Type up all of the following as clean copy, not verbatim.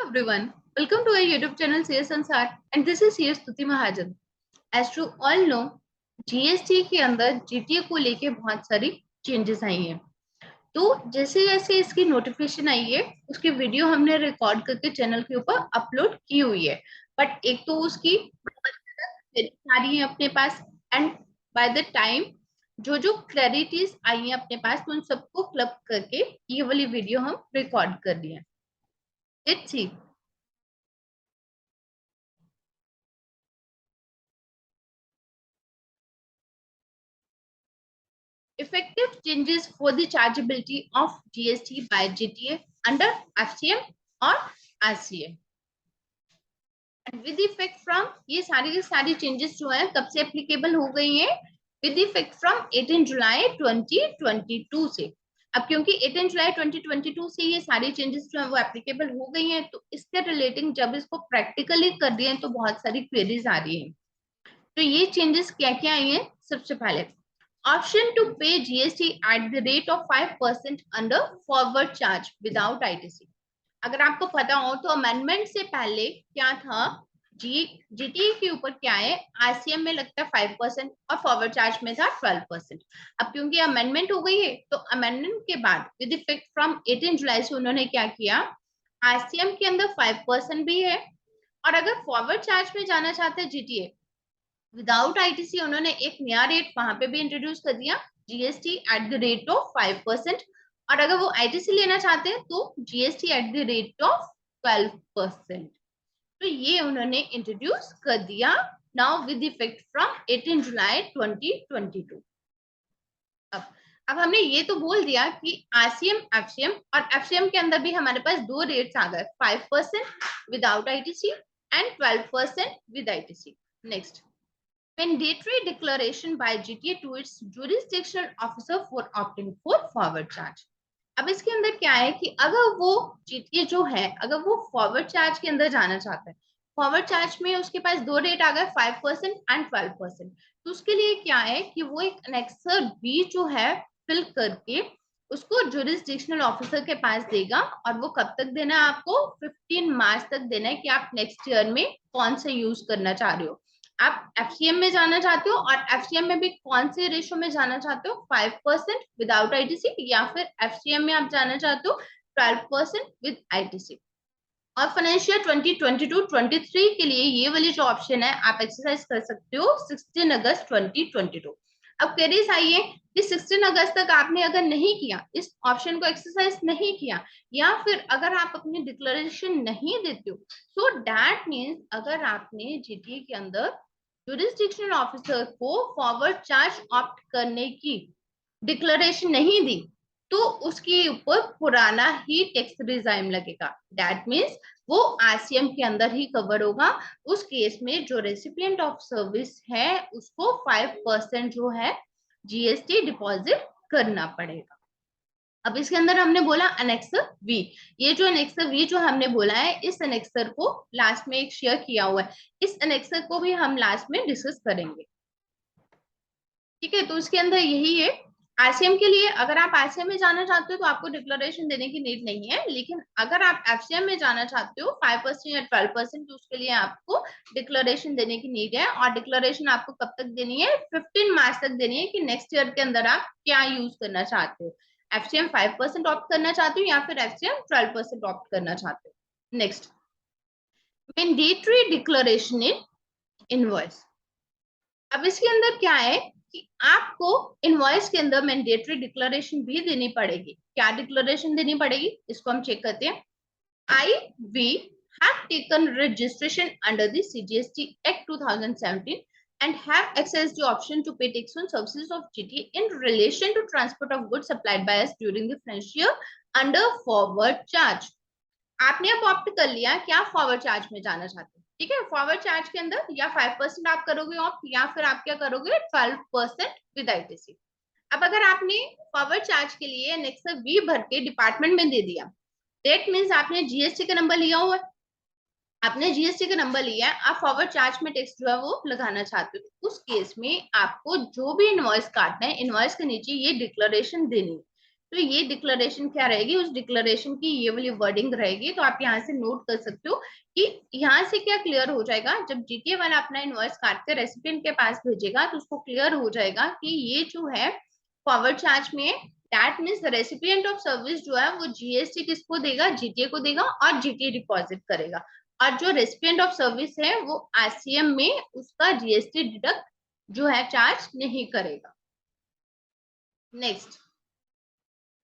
everyone, welcome to our YouTube channel CS Ansar and this is CS Stuti Mahajan. As you all know, GST के अंदर GTA को लेके बहुत सारी changes आई हैं। तो जैसे जैसे इसकी नोटिफिकेशन आई है उसकी वीडियो हमने रिकॉर्ड करके चैनल के ऊपर अपलोड की हुई है, बट एक तो उसकी सारी है अपने पास एंड बाय द टाइम जो जो क्लैरिटीज आई हैं अपने पास तो उन सबको क्लब करके ये वाली वीडियो हम रिकॉर्ड कर रही है। Let's see. Effective changes for the chargeability of GST by GTA under FCM or RCA. And with effect from ये सारी की सारी changes जो है कब से applicable हो गई हैं? With effect from 18 जुलाई 2022 से। अब क्योंकि 18 जुलाई 2022 से ये सारी changes जो है वो applicable हो गई हैं, तो इसके relating जब इसको practically कर दिए हैं तो बहुत सारी queries आ रही हैं। तो ये changes क्या क्या आई हैं? सबसे पहले option to pay GST at the rate of 5% under forward charge without ITC। अगर आपको पता हो तो अमेंडमेंट से पहले क्या था, जीटीए के ऊपर क्या है, आरसीएम में लगता है 5% और फॉरवर्ड चार्ज में था 12%। अब क्योंकि अमेंडमेंट हो गई है तो अमेंडमेंट के बाद विद इफेक्ट फ्रॉम 18 जुलाई से उन्होंने क्या किया, आरसीएम के अंदर 5% भी है और अगर फॉरवर्ड चार्ज में जाना चाहते हैं जीटीए विदाउट आईटीसी उन्होंने एक नया रेट वहां पे भी इंट्रोड्यूस कर दिया, GST at the rate of 5%। और अगर वो आईटीसी लेना चाहते हैं तो GST at the rate of 12%। तो ये उन्होंने इंट्रोड्यूस कर दिया नाउ विद इफेक्ट फ्रॉम 18 जुलाई 2022। अब हमने ये तो बोल दिया कि आरसीएम एफसीएम और एफसीएम के अंदर भी हमारे पास दो रेट्स आ गए, 5% without ITC and 12% with ITC. Next, mandatory declaration by GTA to its jurisdictional officer for opting for forward charge। अब इसके अंदर क्या है कि अगर वो GTA जो है अगर वो फॉरवर्ड चार्ज के अंदर जाना चाहता है, फॉरवर्ड चार्ज में उसके पास दो रेट आ गए 5% एंड 12%, तो उसके लिए क्या है कि वो एक एनेक्सर बी जो है फिल करके उसको जुरिस्डिक्शनल ऑफिसर के पास देगा और वो कब तक देना है आपको, 15 मार्च तक देना है कि आप नेक्स्ट ईयर में कौन से यूज करना चाह रहे हो। आप एफसीएम में जाना चाहते हो और एफसीएम में भी कौन से रेशो में जाना चाहते हो, 5% विदाउट आईटीसी या फिर एफसीएम में आप जाना चाहते हो 12% विद आईटीसी। और फाइनेंशियल 2022-23 के लिए ये वाली जो ऑप्शन है आप एक्सरसाइज कर सकते हो 16 अगस्त 2022। अब क्वेरीज आई है कि 16 अगस्त तक आपने अगर नहीं किया, इस ऑप्शन को एक्सरसाइज नहीं किया या फिर अगर आप अपनी डिक्लेरेशन नहीं देते हो, सो दैट मीन्स अगर आपने जीटीए के अंदर जुरिस्डिक्शनल ऑफिसर को फॉरवर्ड चार्ज ऑप्ट करने की डिक्लेरेशन नहीं दी तो उसके ऊपर पुराना ही टैक्स रिजाइम लगेगा। दैट मीन्स वो आरसीएम के अंदर ही कवर होगा। उस केस में जो रेसिपिएंट ऑफ सर्विस है उसको 5% जो है जीएसटी डिपॉजिट करना पड़ेगा। अब इसके अंदर हमने बोला अनेक्सर वी, ये जो अनेक्सर वी जो हमने बोला है इस अनेक्सर को लास्ट में एक शेयर किया हुआ है, इस अनेक्सर को भी हम लास्ट में डिस्कस करेंगे। ठीक है, तो इसके अंदर यही है। आरसीएम के लिए अगर आप आरसीएम में जाना चाहते हो तो आपको डिक्लेरेशन देने की नीड नहीं है, लेकिन अगर आप एफसीएम में जाना चाहते हो 5% या 12% तो उसके लिए आपको डिक्लेरेशन देने की नीड है। और डिक्लेरेशन आपको कब तक देनी है, 15 मार्च तक देनी है कि नेक्स्ट ईयर के अंदर आप क्या यूज करना चाहते हो, एफसीएम 5% ऑप्ट करना चाहते हो या फिर एफसीएम 12% ऑप्ट करना चाहते हो। Next, mandatory declaration in invoice. अब इसके अंदर क्या है कि आपको इनवॉइस के अंदर मैंडेटरी डिक्लेरेशन भी देनी पड़ेगी। क्या डिक्लेरेशन देनी पड़ेगी इसको हम चेक करते हैं। I we have taken registration under the CGST Act 2017 and have accessed the option to pay tax on services of GTA in relation to transport of goods supplied by us during the financial year under forward charge। आपने अब opt कर लिया कि आप forward charge में जाना चाहते हैं। ठीक है, फॉरवर्ड चार्ज के अंदर या 5% आप करोगे ऑप्ट या फिर आप क्या करोगे 12% विद आईटीसी। अब अगर आपने फॉरवर्ड चार्ज के लिए नेक्स्ट वी भर के डिपार्टमेंट में दे दिया, दैट मींस आपने जीएसटी का नंबर लिया हुआ है, आपने जीएसटी का नंबर लिया है, आप फॉरवर्ड चार्ज में टैक्स जो है वो लगाना चाहते हो, उस केस में आपको जो भी इनवॉइस काटना है इनवॉइस के नीचे ये डिक्लेरेशन देनी है। तो ये डिक्लेरेशन क्या रहेगी, उस डिक्लेरेशन की ये वाली वर्डिंग रहेगी। तो आप यहाँ से नोट कर सकते हो कि यहाँ से क्या क्लियर हो जाएगा, जब जीटीए वाला अपना इनवॉइस काट के रेसिपिएंट के पास भेजेगा तो उसको क्लियर हो जाएगा कि ये जो है फॉरवर्ड चार्ज में, that means recipient of service जो है वो जीएसटी किसको देगा, जीटीए को देगा और जीटीए डिपॉजिट करेगा। और जो रेसिपिएंट ऑफ सर्विस है वो आरसीएम में उसका जीएसटी डिडक्ट जो है चार्ज नहीं करेगा। Next,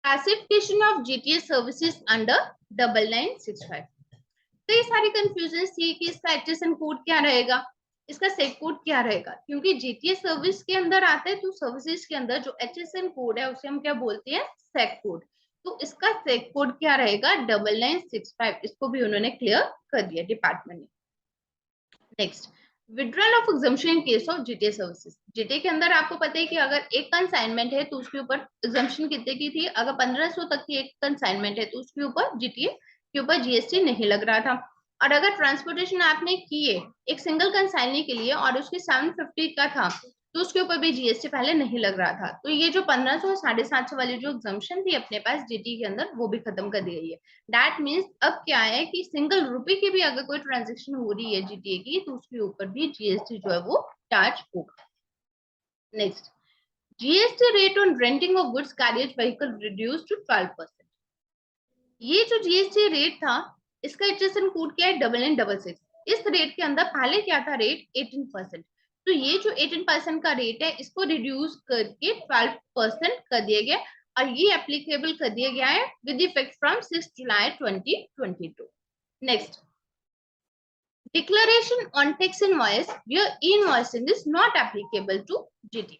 classification of GTA services under 9965। कई सारी कंफ्यूजन थी कि इसका एचएसएन कोड क्या रहेगा, इसका सेक कोड क्या रहेगा, क्योंकि जीटीए सर्विस के अंदर आता है तो सर्विसेज के अंदर जो एचएसएन कोड है उसे हम क्या बोलते हैं, सेक कोड। तो इसका सेक कोड क्या रहेगा, 9965। इसको भी उन्होंने क्लियर कर दिया डिपार्टमेंट ने। Next, withdrawal of exemption in case of GTA services. GTA के अंदर आपको पता है कि अगर एक कंसाइनमेंट है तो उसके ऊपर एग्जम्पशन कितने की थी, अगर 1500 तक की एक कंसाइनमेंट है तो उसके ऊपर जीटीए के ऊपर जीएसटी नहीं लग रहा था। और अगर ट्रांसपोर्टेशन आपने किए एक सिंगल कंसाइनी के लिए और उसके 750 का था तो उसके ऊपर भी जीएसटी पहले नहीं लग रहा था। तो ये जो 1500 और 750 वाली जो एग्जम्पशन थी अपने पास जीटी के अंदर वो भी खत्म कर दी गई है। दैट मीन्स अब क्या है कि सिंगल रुपए की भी अगर कोई ट्रांजेक्शन हो रही है जीटीए की तो उसके ऊपर भी जीएसटी जो है वो चार्ज होगा। Next, GST rate on renting of goods carriage vehicle reduce to 12%। ये जो जीएसटी रेट था इसका एचएसएन कोड क्या है, 9966। इस रेट के अंदर पहले क्या था रेट, 18%। तो ये जो 18% का रेट है इसको रिड्यूस करके 12% कर दिया गया और ये एप्लीकेबल कर दिया गया है with effect from 6 July 2022। Next, declaration on tax invoice where invoicing is not applicable to GT.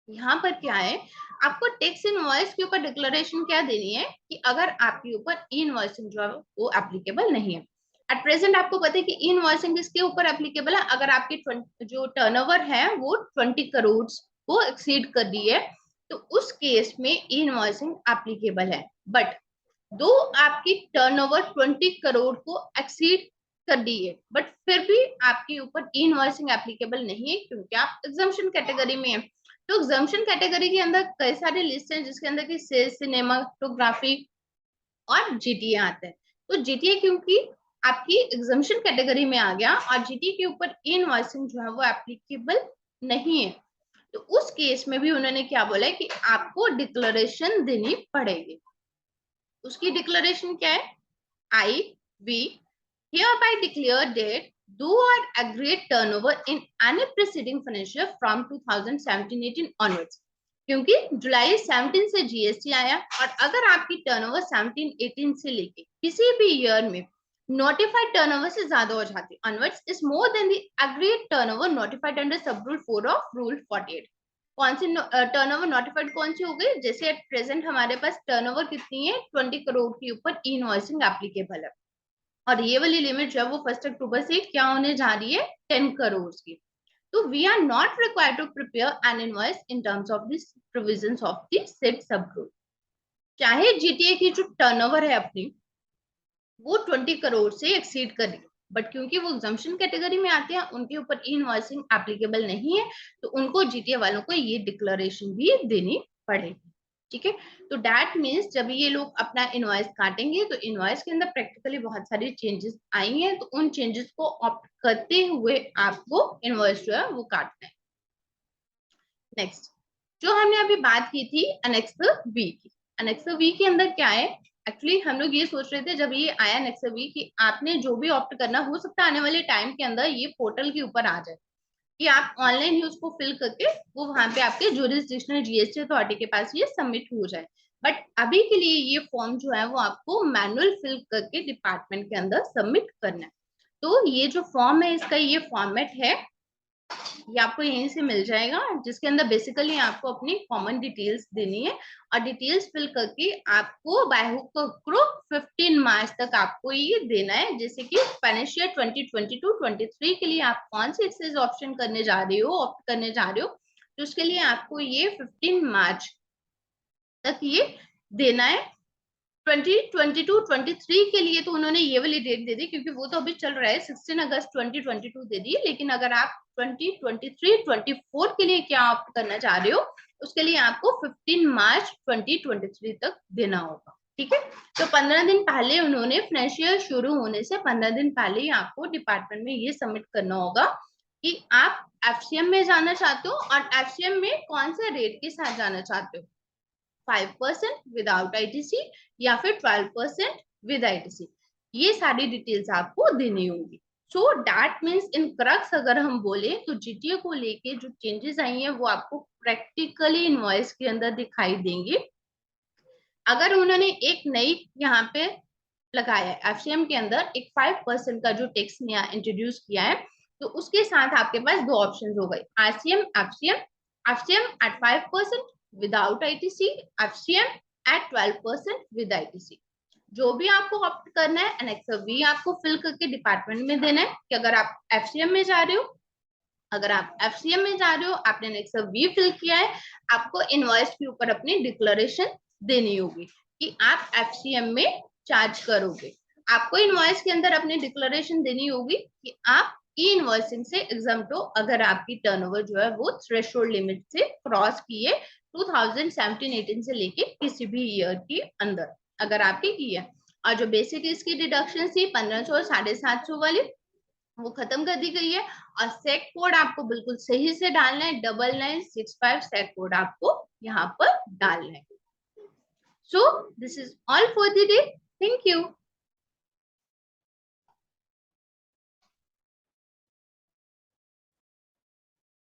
यहाँ पर क्या है, आपको टैक्स इनवॉइस के ऊपर डिक्लेरेशन क्या देनी है कि अगर आपके ऊपर इनवॉइसिंग जो है वो एप्लीकेबल नहीं है। एट प्रेजेंट आपको पता है कि इनवॉइसिंग किसके ऊपर एप्लीकेबल है, अगर आपकी जो टर्नओवर है वो 20 करोड़ को एक्सीड कर दी है तो उस केस में इनवॉइसिंग एप्लीकेबल है। बट दो आपकी टर्नओवर 20 करोड़ को एक्सीड कर दी है बट फिर भी आपके ऊपर इनवॉइसिंग एप्लीकेबल नहीं है क्योंकि आप एग्जम्पशन कैटेगरी में है। तो एग्जम्पशन कैटेगरी के अंदर कई सारे लिस्ट हैं जिसके अंदर की सेल्स, सिनेमाटोग्राफी और जीटीए आता है। तो जीटीए क्योंकि आपकी एग्जम्पशन कैटेगरी में आ गया और जीटीए के ऊपर इनवॉइसिंग जो है वो एप्लीकेबल नहीं है तो उस केस में भी उन्होंने क्या बोला है कि आपको डिक्लेरेशन देनी पड़ेगी। उसकी डिक्लेरेशन क्या है, आई we hereby declare that though our aggregate turnover in any preceding financial from 2017-18 onwards, क्योंकि जुलाई 17 से जीएसटी आया और अगर आपकी टर्नओवर 17-18 से लेके किसी भी ईयर में नोटिफाइड टर्नओवर से ज्यादा हो जाती है onwards is more than the aggregate turnover notified under sub rule 4 of rule 48। कौन सी टर्नओवर नोटिफाइड कौन सी हो गई, जैसे एट प्रेजेंट हमारे पास टर्नओवर कितनी है 20 करोड़ के ऊपर इनवॉइसिंग एप्लीकेबल है और ये वाली लिमिट जो है वो 1 अक्टूबर से क्या होने जा रही है, 10 करोड़ की। तो we are not required to prepare an invoice in terms of this provisions of the said sub rule. चाहे जीटीए की जो टर्नओवर है अपनी वो 20 करोड़ से एक्सीड कर रही है बट क्योंकि वो एग्जम्पशन कैटेगरी में आते हैं उनके ऊपर इनवॉइसिंग एप्लीकेबल नहीं है तो उनको जीटीए वालों को ये डिक्लेरेशन भी देनी पड़ेगी। ठीक है, तो दैट मीन्स जब ये लोग अपना इनवॉइस काटेंगे तो इनवॉइस के अंदर प्रैक्टिकली बहुत सारी चेंजेस आई हैं तो उन चेंजेस को ऑप्ट करते हुए आपको इनवॉइस जो है वो काटना है। नेक्स्ट, जो हमने अभी बात की थी एनेक्स बी की, एनेक्स बी के अंदर क्या है, एक्चुअली हम लोग ये सोच रहे थे जब ये आया एनेक्स बी कि आपने जो भी ऑप्ट करना हो सकता है आने वाले टाइम के अंदर ये पोर्टल के ऊपर आ जाए कि आप ऑनलाइन ही उसको फिल करके वो वहां पे आपके ज्यूरिसडिक्शनल जीएसटी अथॉरिटी के पास ये सबमिट हो जाए। बट अभी के लिए ये फॉर्म जो है वो आपको मैनुअल फिल करके डिपार्टमेंट के अंदर सबमिट करना है। तो ये जो फॉर्म है इसका ये फॉर्मेट है, ये आपको यहीं से मिल जाएगा जिसके अंदर बेसिकली आपको अपनी कॉमन डिटेल्स देनी है और डिटेल्स फिल करके आपको बाय हुक और क्रुक 15 मार्च तक आपको ये देना है। जैसे कि फाइनेंशियल 2022-23 के लिए आप कौन से एक्साइज ऑप्शन करने जा रहे हो, ऑप्ट करने जा रहे हो, तो उसके लिए आपको ये 15 मार्च तक ये देना है। 2022-23 के लिए तो उन्होंने ये वाली डेट दे दी क्योंकि वो तो अभी चल रहा है, 16 अगस्त 2022 दे दी। लेकिन अगर आप 2023-24 के लिए क्या ऑप्ट करना चाह रहे हो उसके लिए आपको 15 मार्च 2023 तक देना होगा। ठीक है, तो 15 दिन पहले उन्होंने फाइनेंशियल शुरू होने से 15 दिन पहले ही आपको डिपार्टमेंट में ये सबमिट करना होगा कि आप एफसीएम में जाना चाहते हो और एफसीएम में कौन से रेट के साथ जाना चाहते हो, 5% विदाउट आईटीसी या फिर 12% विद आईटीसी। ये सारी डिटेल्स आपको देनी होगी। So that means in crux अगर हम बोले तो जीटीए को लेके जो चेंजेस आई हैं वो आपको प्रैक्टिकली इनवॉइस के अंदर दिखाई देंगे। अगर उन्होंने एक नई यहाँ पे लगाया है एफसीएम के अंदर एक 5% का जो टैक्स नया इंट्रोड्यूस किया है, तो उसके साथ आपके पास दो ऑप्शन हो गए, RCM FCM, FCM at 5% without ITC, FCM at 12% with ITC. जो भी आपको ऑप्ट करना है एनेक्सर वी आपको फिल करके डिपार्टमेंट में देना है कि अगर आप एफसीएम में जा रहे हो, अगर आप एफसीएम में जा रहे हो, आपने एनेक्सर वी फिल किया है, आपको इनवॉइस के ऊपर अपनी डिक्लेरेशन देनी होगी कि आप एफसीएम में चार्ज करोगे। आपको इनवॉइस के अंदर अपनी डिक्लेरेशन देनी होगी कि आप ई इनवॉइसिंग से एग्जम्प्ट हो अगर आपकी टर्नओवर जो है वो थ्रेशोल्ड लिमिट से क्रॉस किए 2017-18 से लेके किसी भी ईयर के अंदर अगर आपकी की है। और जो बेसिक इसकी डिडक्शन थी 1500 और 750 वाली वो खत्म कर दी गई है। और सेट कोड आपको बिल्कुल सही से डालना है, 9965 सेट कोड आपको यहाँ पर डालना है। So this is all for the day. Thank you.